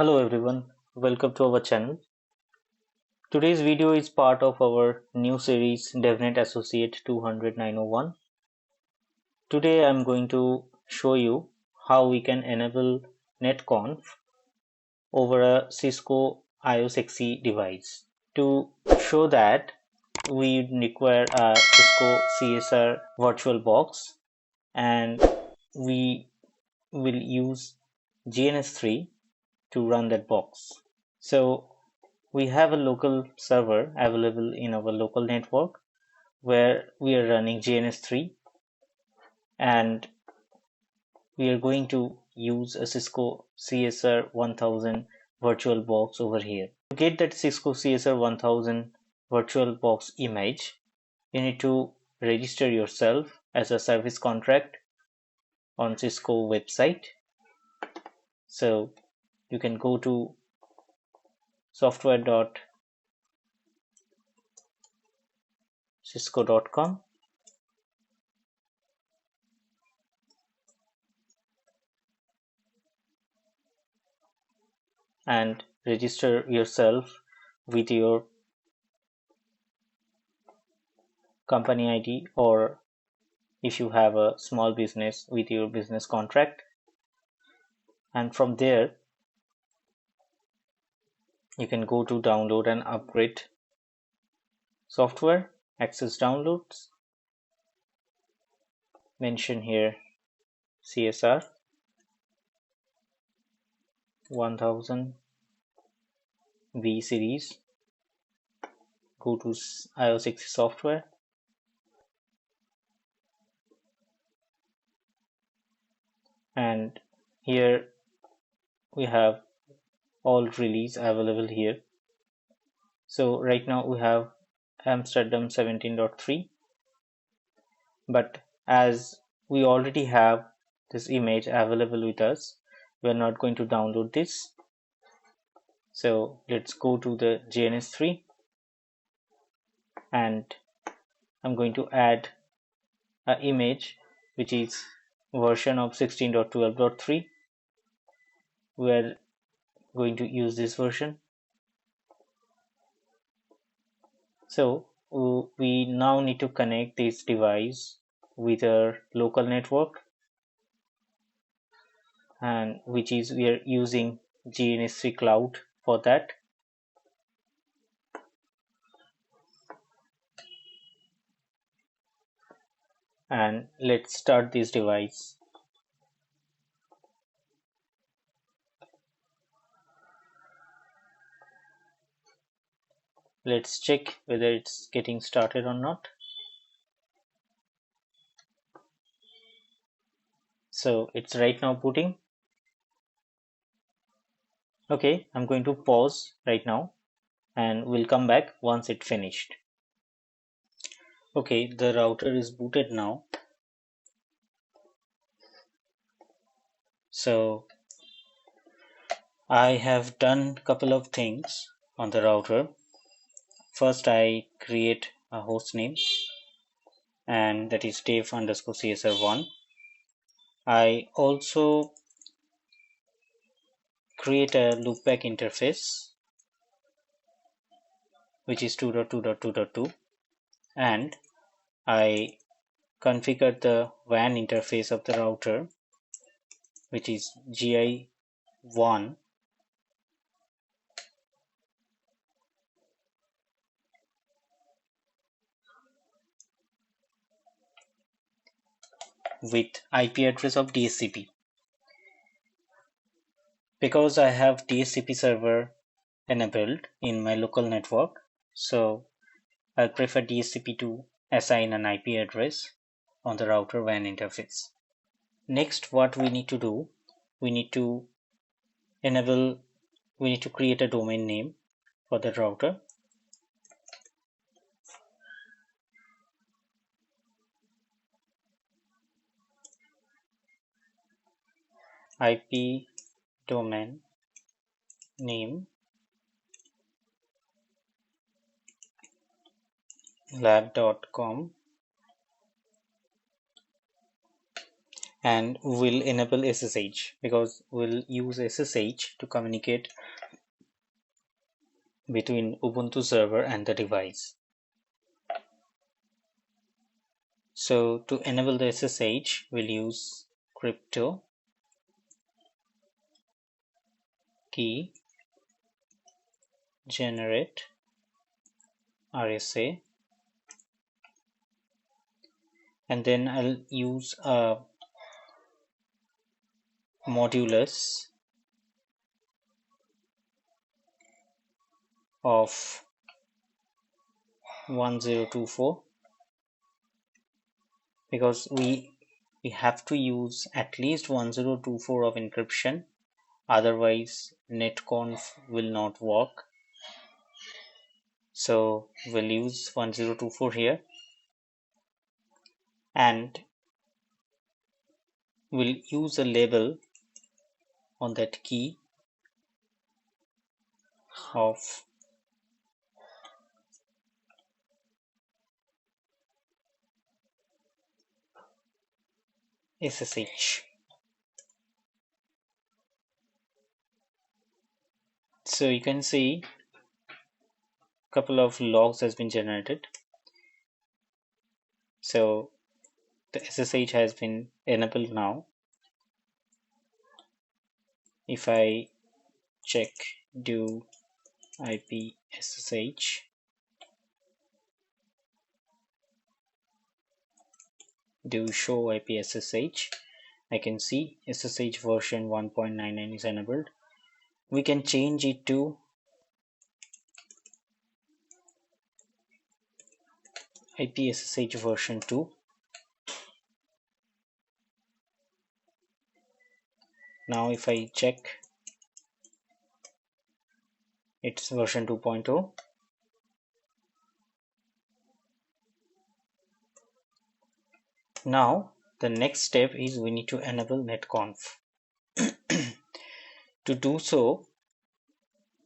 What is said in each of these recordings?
Hello everyone, welcome to our channel. Today's video is part of our new series DevNet Associate 200-901. Today I'm going to show you how we can enable NETCONF over a Cisco IOXE device. To show that, we require a Cisco CSR virtual box and we will use GNS3 to run that box. So we have a local server available in our local network where we are running GNS3 and we are going to use a Cisco CSR 1000 virtual box over here. To get that Cisco CSR 1000 virtual box image, you need to register yourself as a service contract on Cisco website. So you can go to software.cisco.com and register yourself with your company ID, or if you have a small business, with your business contract. And from there you can go to download and upgrade software, access downloads, mention here CSR 1000 V series, go to IOXE software, and here we have all release available here. So right now we have Amsterdam 17.3, but as we already have this image available with us, we are not going to download this. So let's go to the GNS3 and I'm going to add an image which is version of 16.12.3. We are going to use this version. So we now need to connect this device with our local network, and which is we are using GNS3 cloud for that. And let's start this device. Let's check whether it's getting started or not. So it's right now booting. Okay, I'm going to pause right now and we'll come back once it's finished. Okay, the router is booted now. So I have done a couple of things on the router. First, I create a host name, and that is dev_csr1. I also create a loopback interface, which is 2.2.2.2, and I configure the WAN interface of the router, which is GI1, with IP address of DHCP. Because I have DHCP server enabled in my local network, so I prefer DHCP to assign an IP address on the router WAN interface. Next, what we need to do, we need to create a domain name for the router. IP domain name lab.com, and we'll enable SSH because we'll use SSH to communicate between Ubuntu server and the device. So to enable the SSH, we'll use crypto key generate RSA, and then I'll use a modulus of 1024 because we have to use at least 1024 of encryption, otherwise NetConf will not work. So we'll use 1024 here, and we'll use a label on that key of SSH. So you can see a couple of logs has been generated. So the SSH has been enabled now. If I check do IP SSH, do show IP SSH, I can see SSH version 1.99 is enabled. We can change it to IP SSH version 2. Now if I check, it's version 2.0. Now the next step is we need to enable NetConf. To do so,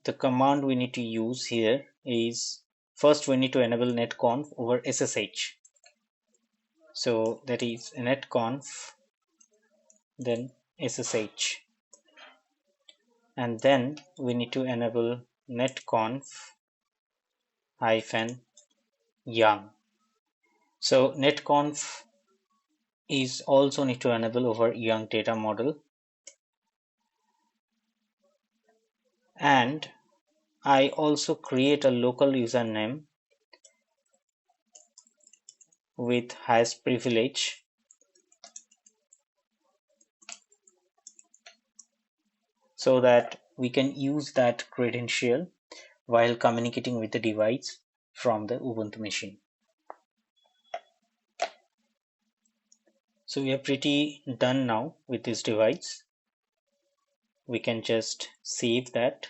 the command we need to use here is, first we need to enable NetConf over SSH. So that is NetConf, then SSH, and then we need to enable NetConf -young. So NetConf is also need to enable over young data model, and I also create a local username with highest privilege so that we can use that credential while communicating with the device from the Ubuntu machine. So we are pretty done now with this device. We can just save that.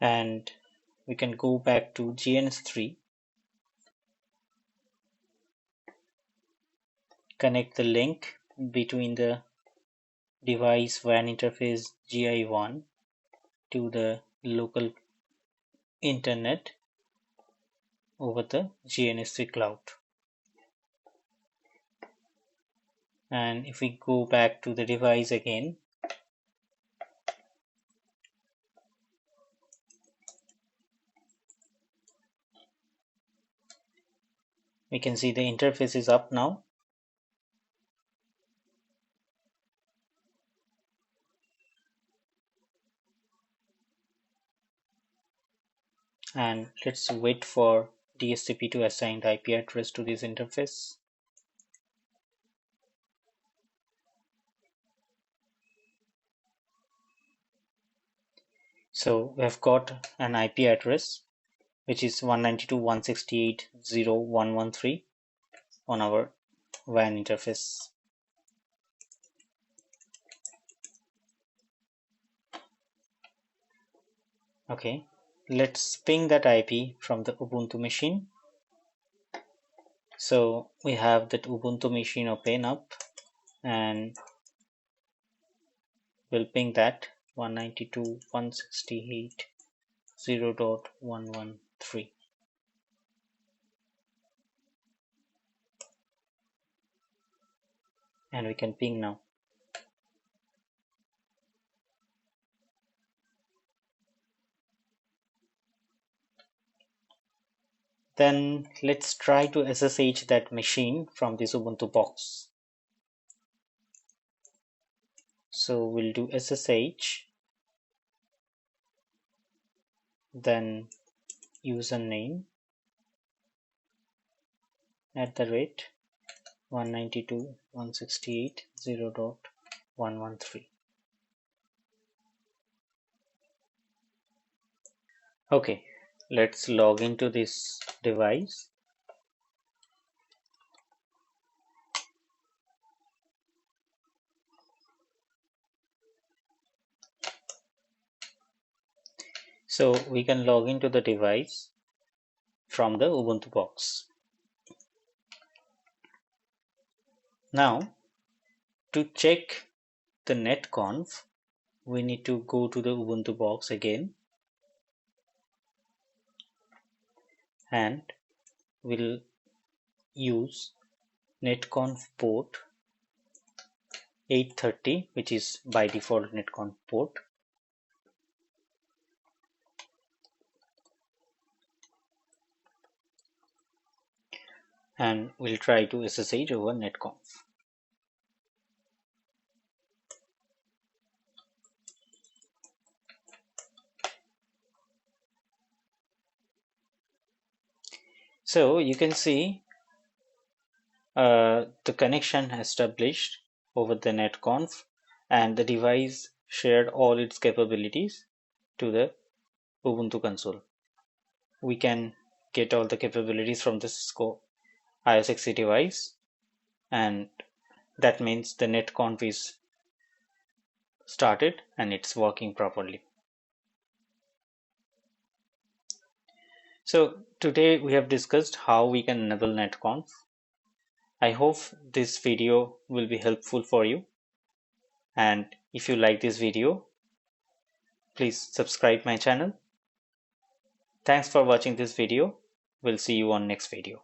And we can go back to GNS3, connect the link between the device WAN interface GI1 to the local internet over the GNS3 cloud. And if we go back to the device again, we can see the interface is up now. And let's wait for DHCP to assign the IP address to this interface. So we have got an IP address which is 192.168.0.113 on our WAN interface. Okay, let's ping that IP from the Ubuntu machine. So we have that Ubuntu machine open up and we'll ping that 192.168.0.113 and we can ping now. Then let's try to SSH that machine from this Ubuntu box. So we'll do SSH, then username @ 192.168.0.113. Okay, let's log into this device. So we can log into the device from the Ubuntu box. Now, to check the NETCONF, we need to go to the Ubuntu box again and we'll use NETCONF port 830, which is by default NETCONF port. And we'll try to SSH over NETCONF. So you can see the connection established over the NETCONF and the device shared all its capabilities to the Ubuntu console. We can get all the capabilities from the CISCO ISXE device, and that means the NETCONF is started and it's working properly. So today we have discussed how we can enable NETCONF. I hope this video will be helpful for you, and if you like this video, please subscribe my channel. Thanks for watching this video. We'll see you on next video.